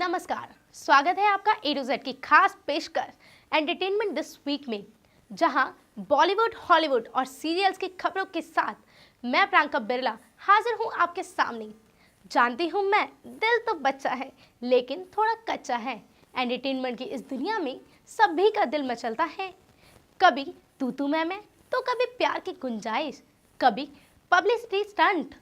नमस्कार, स्वागत है आपका A to Z की खास पेशकश एंटरटेनमेंट दिस वीक में, जहां बॉलीवुड, हॉलीवुड और सीरियल्स की खबरों के साथ मैं प्रियंका बिरला हाजिर हूं आपके सामने। जानती हूं मैं, दिल तो बच्चा है लेकिन थोड़ा कच्चा है। एंटरटेनमेंट की इस दुनिया में सभी का दिल मचलता है, कभी तू मैं तो कभी प्यार की गुंजाइश, कभी पब्लिसिटी स्टंट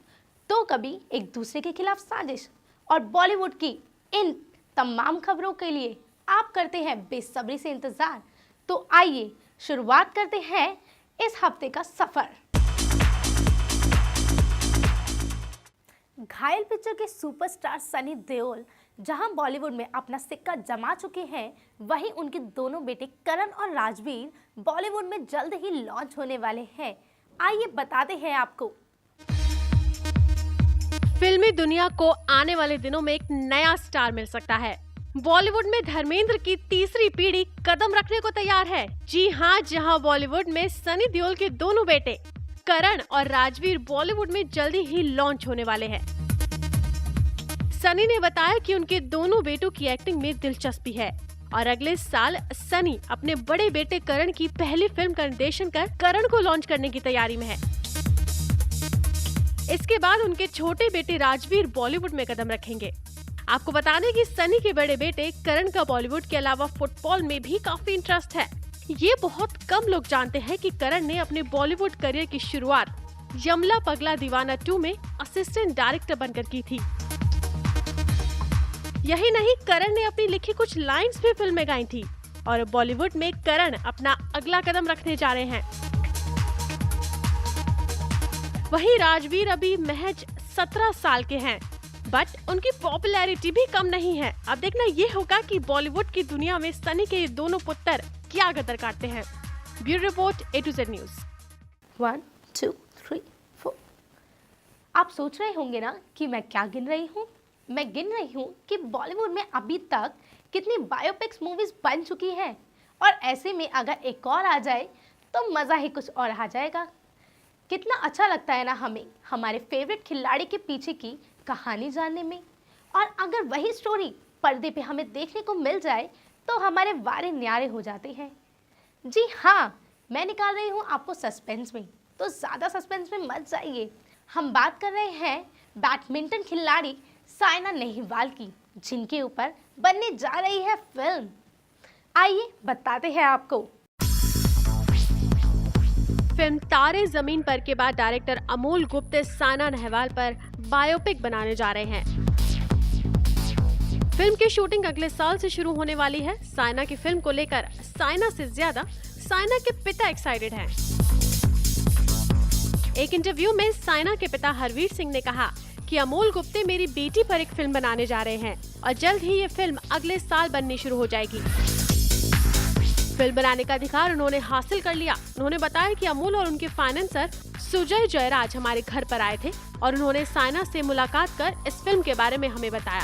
तो कभी एक दूसरे के खिलाफ साजिश। और बॉलीवुड की इन तमाम खबरों के लिए आप करते हैं बेसब्री से इंतजार। तो आइए शुरुआत करते हैं इस हफ्ते का सफर। घायल पिक्चर के सुपरस्टार सनी देओल जहां बॉलीवुड में अपना सिक्का जमा चुके हैं, वहीं उनके दोनों बेटे करण और राजवीर बॉलीवुड में जल्द ही लॉन्च होने वाले हैं। आइए बताते हैं आपको। फिल्मी दुनिया को आने वाले दिनों में एक नया स्टार मिल सकता है। बॉलीवुड में धर्मेंद्र की तीसरी पीढ़ी कदम रखने को तैयार है। जी हां, जहां बॉलीवुड में सनी देओल के दोनों बेटे करण और राजवीर बॉलीवुड में जल्दी ही लॉन्च होने वाले हैं। सनी ने बताया कि उनके दोनों बेटों की एक्टिंग में दिलचस्पी है और अगले साल सनी अपने बड़े बेटे करण की पहली फिल्म का निर्देशन कर करण को लॉन्च करने की तैयारी में है। इसके बाद उनके छोटे बेटे राजवीर बॉलीवुड में कदम रखेंगे। आपको बता दें कि सनी के बड़े बेटे करण का बॉलीवुड के अलावा फुटबॉल में भी काफी इंटरेस्ट है। ये बहुत कम लोग जानते हैं कि करण ने अपने बॉलीवुड करियर की शुरुआत यमला पगला दीवाना 2 में असिस्टेंट डायरेक्टर बनकर की थी। यही नहीं, करण ने अपनी लिखी कुछ लाइंस भी फिल्म में गाई थी और बॉलीवुड में करण अपना अगला कदम रखने जा रहे हैं। वहीं राजवीर अभी महज 17 साल के हैं, बट उनकी पॉपुलैरिटी भी कम नहीं है। अब देखना ये होगा कि बॉलीवुड की दुनिया में सनी के ये दोनों पुत्र क्या कदर काटते हैं। Bureau report A to Z news. 1 2 3 4। आप सोच रहे होंगे ना कि मैं क्या गिन रही हूँ। मैं गिन रही हूँ कि बॉलीवुड में अभी तक कितनी बायोपिक्स मूवीज बन चुकी हैं, और ऐसे में अगर एक और आ जाए तो मज़ा ही कुछ और आ जाएगा। कितना अच्छा लगता है ना हमें हमारे फेवरेट खिलाड़ी के पीछे की कहानी जानने में, और अगर वही स्टोरी पर्दे पे हमें देखने को मिल जाए तो हमारे वारे न्यारे हो जाते हैं। जी हाँ, मैं निकाल रही हूँ आपको सस्पेंस में, तो ज़्यादा सस्पेंस में मत जाइए। हम बात कर रहे हैं बैडमिंटन खिलाड़ी साइना नेहवाल की, जिनके ऊपर बनने जा रही है फिल्म। आइए बताते हैं आपको। फिल्म तारे जमीन पर के बाद डायरेक्टर अमोल गुप्ते साइना नेहवाल पर बायोपिक बनाने जा रहे हैं। फिल्म की शूटिंग अगले साल से शुरू होने वाली है। साइना की फिल्म को लेकर साइना से ज्यादा साइना के पिता एक्साइटेड हैं। एक इंटरव्यू में साइना के पिता हरवीर सिंह ने कहा कि अमोल गुप्ते मेरी बेटी पर एक फिल्म बनाने जा रहे हैं और जल्द ही ये फिल्म अगले साल बननी शुरू हो जाएगी। फिल्म बनाने का अधिकार उन्होंने हासिल कर लिया। उन्होंने बताया कि अमोल और उनके फाइनेंसर सुजय जयराज हमारे घर पर आए थे और उन्होंने साइना से मुलाकात कर इस फिल्म के बारे में हमें बताया।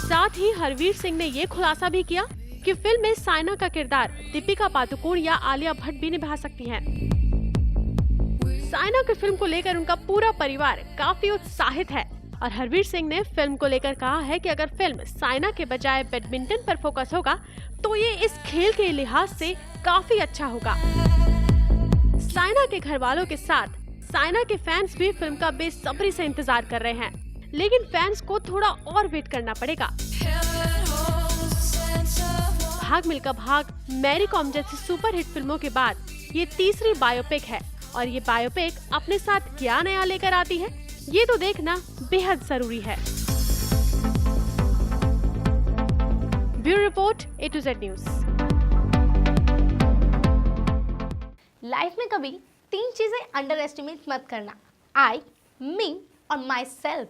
साथ ही हरवीर सिंह ने ये खुलासा भी किया कि फिल्म में साइना का किरदार दीपिका पादुकोण या आलिया भट्ट भी निभा सकती हैं। साइना की फिल्म को लेकर उनका पूरा परिवार काफी उत्साहित है और हरवीर सिंह ने फिल्म को लेकर कहा है कि अगर फिल्म साइना के बजाय बैडमिंटन पर फोकस होगा तो ये इस खेल के लिहाज से काफी अच्छा होगा। साइना के घर वालों के साथ साइना के फैंस भी फिल्म का बेसब्री से इंतजार कर रहे हैं, लेकिन फैंस को थोड़ा और वेट करना पड़ेगा। भाग मिल्खा भाग, मैरी कॉम जैसी सुपरहिट फिल्मों के बाद ये तीसरी बायोपिक है और ये बायोपिक अपने साथ क्या नया लेकर आती है, ये तो देखना बेहद जरूरी है। Bureau report A to Z news. Life में कभी 3 चीजें अंडर एस्टिमेट मत करना: आई, मी और माई सेल्फ।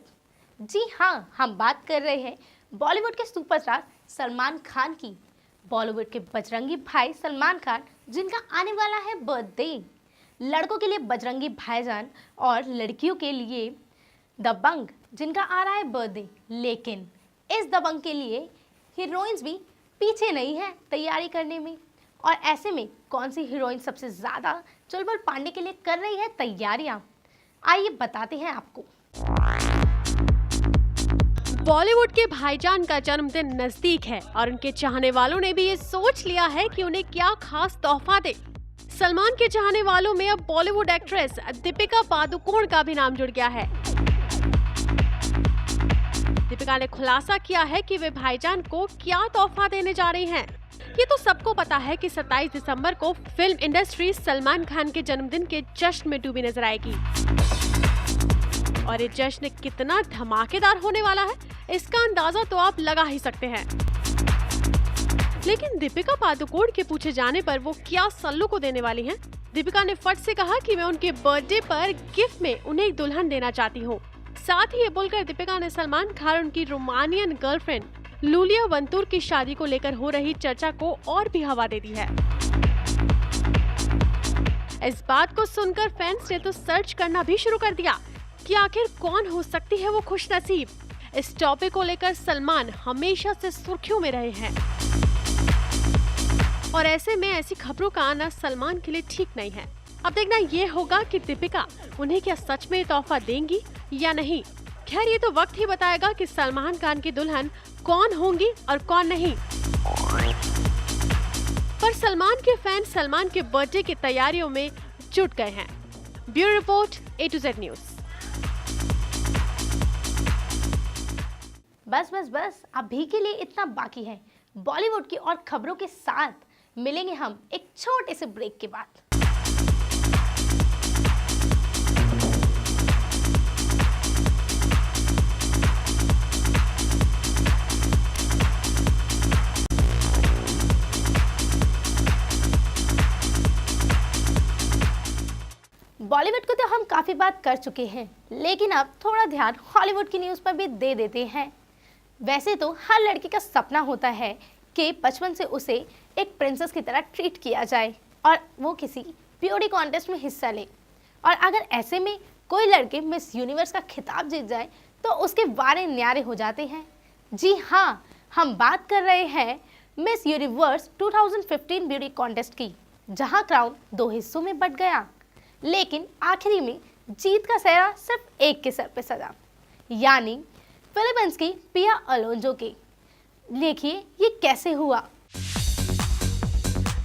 जी हाँ, हम बात कर रहे हैं बॉलीवुड के सुपरस्टार सलमान खान की। बॉलीवुड के बजरंगी भाई सलमान खान, जिनका आने वाला है बर्थडे। लड़कों के लिए बजरंगी भाईजान और लड़कियों के लिए दबंग, जिनका आ रहा है बर्थडे। लेकिन इस दबंग के लिए हीरोइंस भी पीछे नहीं है तैयारी करने में, और ऐसे में कौन सी हीरोइन सबसे ज़्यादा चुलबुल पांडे के लिए कर रही है तैयारियां? आइए बताते हैं आपको। बॉलीवुड के भाईजान का जन्मदिन नजदीक है और उनके चाहने वालों ने भी ये सोच लिया है कि उन्हें क्या खास तोहफा दे। सलमान के चाहने वालों में अब बॉलीवुड एक्ट्रेस दीपिका पादुकोण का भी नाम जुड़ गया है। दीपिका ने खुलासा किया है कि वे भाईजान को क्या तोहफा देने जा रही हैं। ये तो सबको पता है कि 27 दिसंबर को फिल्म इंडस्ट्री सलमान खान के जन्मदिन के जश्न में डूबी नजर आएगी और ये जश्न कितना धमाकेदार होने वाला है इसका अंदाजा तो आप लगा ही सकते हैं। लेकिन दीपिका पादुकोण के पूछे जाने पर वो क्या सल्लू को देने वाली हैं? दीपिका ने फट से कहा कि मैं उनके बर्थडे पर गिफ्ट में उन्हें एक दुल्हन देना चाहती हूँ। साथ ही ये बोलकर दीपिका ने सलमान खान और उनकी रोमानियन गर्लफ्रेंड लूलिया वंतूर की शादी को लेकर हो रही चर्चा को और भी हवा दे दी है। इस बात को सुनकर फैंस ने तो सर्च करना भी शुरू कर दिया कि आखिर कौन हो सकती है वो खुशनसीब। इस टॉपिक को लेकर सलमान हमेशा से सुर्खियों में रहे हैं और ऐसे में ऐसी खबरों का आना सलमान के लिए ठीक नहीं है। अब देखना ये होगा कि दीपिका उन्हें क्या सच में तोहफा देंगी या नहीं। खैर ये तो वक्त ही बताएगा कि सलमान खान की दुल्हन कौन होंगी और कौन नहीं। पर सलमान के फैन सलमान के बर्थडे की तैयारियों में जुट गए हैं। Bureau report A to Z news. बस अभी के लिए इतना बाकी है। बॉलीवुड की और खबरों के साथ मिलेंगे हम एक छोटे से ब्रेक के बाद। बॉलीवुड को तो हम काफी बात कर चुके हैं, लेकिन अब थोड़ा ध्यान हॉलीवुड की न्यूज़ पर भी दे देते हैं। वैसे तो हर लड़की का सपना होता है कि बचपन से उसे एक प्रिंसेस की तरह ट्रीट किया जाए और वो किसी ब्यूटी कॉन्टेस्ट में हिस्सा ले, और अगर ऐसे में कोई लड़के मिस यूनिवर्स का खिताब जीत जाए तो उसके वारे न्यारे हो जाते हैं। जी हाँ, हम बात कर रहे हैं मिस यूनिवर्स 2015 ब्यूटी कॉन्टेस्ट की, जहां क्राउन 2 हिस्सों में बंट गया, लेकिन आखिरी में जीत का सेहरा सिर्फ एक के सर पे सजा, यानी फिलीपींस की पिया अलोंजो के। देखिए ये कैसे हुआ।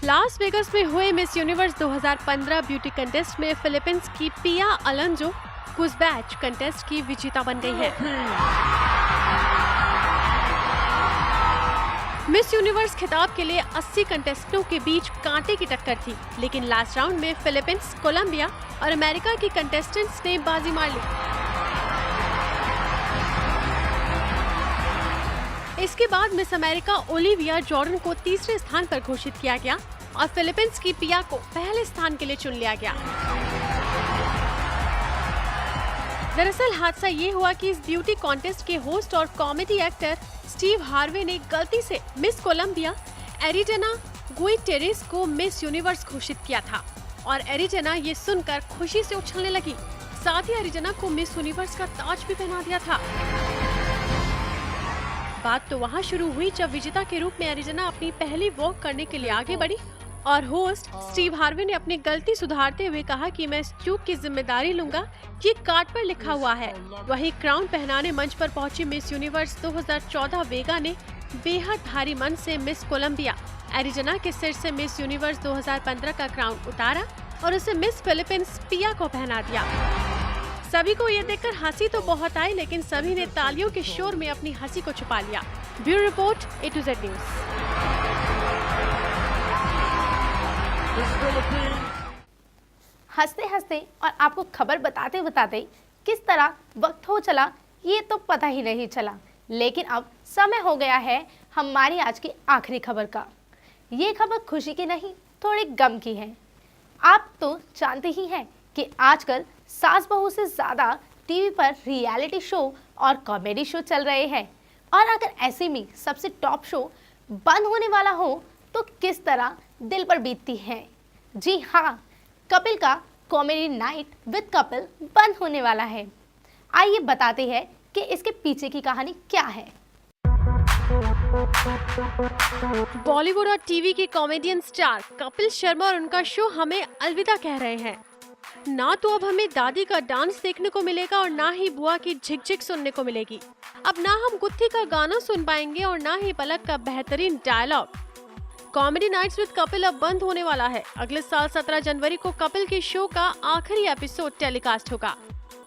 लास वेगास में हुए मिस यूनिवर्स 2015 ब्यूटी कंटेस्ट में फिलीपींस की पिया अलोंजो कुछ बैच कंटेस्ट की विजेता बन गई है। मिस यूनिवर्स खिताब के लिए 80 कंटेस्टेंटों के बीच कांटे की टक्कर थी, लेकिन लास्ट राउंड में फिलीपींस, कोलंबिया और अमेरिका की कंटेस्टेंट्स ने बाजी मार ली। इसके बाद मिस अमेरिका ओलिविया जॉर्डन को तीसरे स्थान पर घोषित किया गया और फिलीपींस की पिया को पहले स्थान के लिए चुन लिया गया। दरअसल हादसा ये हुआ कि इस ब्यूटी कॉन्टेस्ट के होस्ट और कॉमेडी एक्टर स्टीव हार्वे ने गलती से मिस कोलंबिया एरिडेना गुइटेरेस को मिस यूनिवर्स घोषित किया था और एरिडेना ये सुनकर खुशी से उछलने लगी। साथ ही एरिडेना को मिस यूनिवर्स का ताज भी पहना दिया था। बात तो वहाँ शुरू हुई जब विजेता के रूप में एरिडेना अपनी पहली वॉक करने के लिए आगे बढ़ी और होस्ट स्टीव हार्वे ने अपनी गलती सुधारते हुए कहा कि मैं इस चूक की जिम्मेदारी लूंगा, ये कार्ड पर लिखा हुआ है। वहीं क्राउन पहनाने मंच पर पहुंची मिस यूनिवर्स 2014 वेगा ने बेहद भारी मन से मिस कोलंबिया एरिडेना के सिर से मिस यूनिवर्स 2015 का क्राउन उतारा और उसे मिस फिलीपींस पिया को पहना दिया। सभी को ये देखकर हंसी तो बहुत आई, लेकिन सभी ने तालियों के शोर में अपनी हंसी को छुपा लिया। Bureau report A to Z news. हंसते हंसते और आपको खबर बताते बताते किस तरह वक्त हो चला ये तो पता ही नहीं चला, लेकिन अब समय हो गया है हमारी आज की आखिरी खबर का। ये खबर खुशी की नहीं, थोड़ी गम की है। आप तो जानते ही हैं कि आजकल सास बहू से ज़्यादा टीवी पर रियलिटी शो और कॉमेडी शो चल रहे हैं, और अगर ऐसे में सबसे टॉप शो बंद होने वाला हो तो किस तरह दिल पर बीतती है। जी हाँ, कपिल का कॉमेडी नाइट विद कपिल बंद होने वाला है। आइए बताते हैं कि इसके पीछे की कहानी क्या है। बॉलीवुड और टीवी के कॉमेडियन स्टार कपिल शर्मा और उनका शो हमें अलविदा कह रहे हैं। ना तो अब हमें दादी का डांस देखने को मिलेगा और ना ही बुआ की झिकझिक सुनने को मिलेगी। अब ना हम गुत्थी का गाना सुन पाएंगे और ना ही पलक का बेहतरीन dialogue. Comedy nights with Kapil अब बंद होने वाला है। अगले साल 17 जनवरी को कपिल के शो का आखिरी एपिसोड टेलीकास्ट होगा।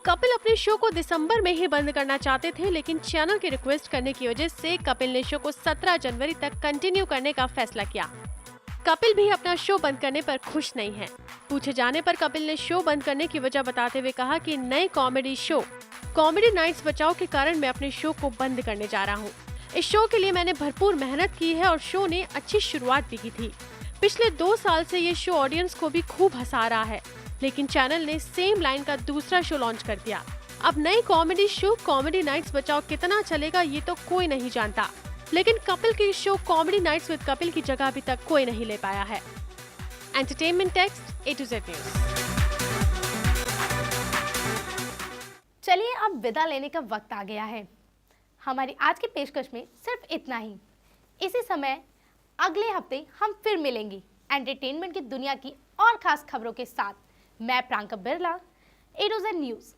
कपिल अपने शो को दिसंबर में ही बंद करना चाहते थे, लेकिन चैनल की रिक्वेस्ट करने की वजह से कपिल ने शो को 17 जनवरी तक कंटिन्यू करने का फैसला किया। कपिल भी अपना शो बंद करने पर खुश नहीं है। पूछे जाने पर कपिल ने शो बंद करने की वजह बताते हुए कहा कि नए कॉमेडी शो कॉमेडी नाइट्स बचाओ के कारण मैं अपने शो को बंद करने जा रहा हूँ। इस शो के लिए मैंने भरपूर मेहनत की है और शो ने अच्छी शुरुआत भी की थी। पिछले 2 साल से ये शो ऑडियंस को भी खूब हंसा रहा है, लेकिन चैनल ने सेम लाइन का दूसरा शो लॉन्च कर दिया। अब नई कॉमेडी शो कॉमेडी नाइट्स बचाओ कितना चलेगा ये तो कोई नहीं जानता, लेकिन कपिल की show comedy nights with Kapil की जगह अभी तक कोई नहीं ले पाया है। Entertainment text A to Z news. चलिए अब विदा लेने का वक्त आ गया है। हमारी आज की पेशकश में सिर्फ इतना ही। इसी समय अगले हफ्ते हम फिर मिलेंगे एंटरटेनमेंट की दुनिया की और खास खबरों के साथ। मैं Pranka Birla, A to Z news.